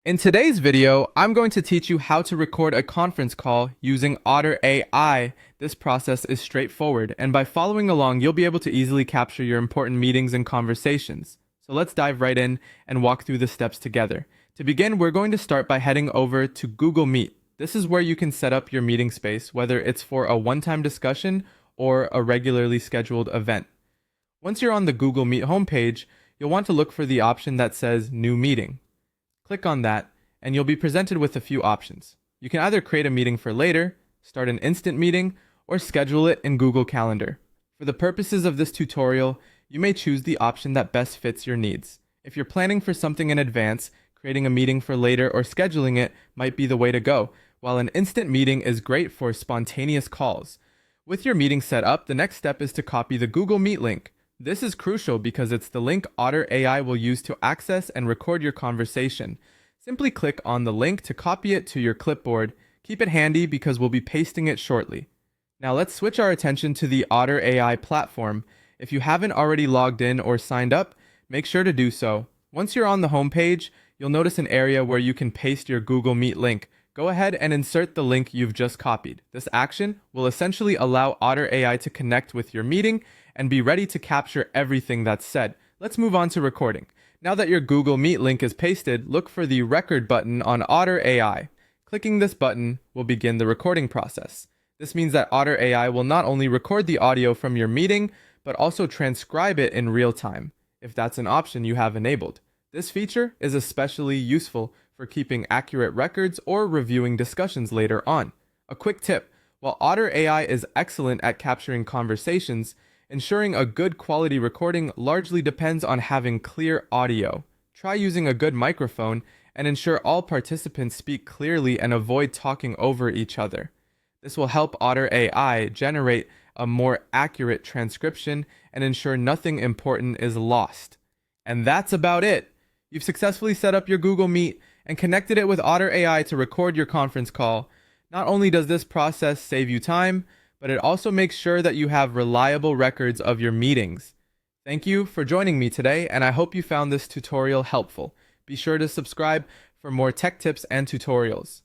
In today's video, I'm going to teach you how to record a conference call using Otter AI. This process is straightforward, and by following along, you'll be able to easily capture your important meetings and conversations. So let's dive right in and walk through the steps together. To begin, we're going to start by heading over to Google Meet. This is where you can set up your meeting space, whether it's for a one-time discussion or a regularly scheduled event. Once you're on the Google Meet homepage, you'll want to look for the option that says New Meeting. Click on that, and you'll be presented with a few options. You can either create a meeting for later, start an instant meeting, or schedule it in Google Calendar. For the purposes of this tutorial, you may choose the option that best fits your needs. If you're planning for something in advance, creating a meeting for later or scheduling it might be the way to go, while an instant meeting is great for spontaneous calls. With your meeting set up, the next step is to copy the Google Meet link. This is crucial because it's the link Otter AI will use to access and record your conversation. Simply click on the link to copy it to your clipboard. Keep it handy because we'll be pasting it shortly. Now let's switch our attention to the Otter AI platform. If you haven't already logged in or signed up, make sure to do so. Once you're on the home page, you'll notice an area where you can paste your Google Meet link. Go ahead and insert the link you've just copied. This action will essentially allow Otter AI to connect with your meeting and be ready to capture everything that's said. Let's move on to recording. Now that your Google Meet link is pasted, look for the record button on Otter AI. Clicking this button will begin the recording process. This means that Otter AI will not only record the audio from your meeting, but also transcribe it in real time, if that's an option you have enabled. This feature is especially useful for keeping accurate records or reviewing discussions later on. A quick tip: while Otter AI is excellent at capturing conversations, ensuring a good quality recording largely depends on having clear audio. Try using a good microphone and ensure all participants speak clearly and avoid talking over each other. This will help Otter AI generate a more accurate transcription and ensure nothing important is lost. And that's about it. You've successfully set up your Google Meet and connected it with Otter AI to record your conference call. Not only does this process save you time, but it also makes sure that you have reliable records of your meetings. Thank you for joining me today, and I hope you found this tutorial helpful. Be sure to subscribe for more tech tips and tutorials.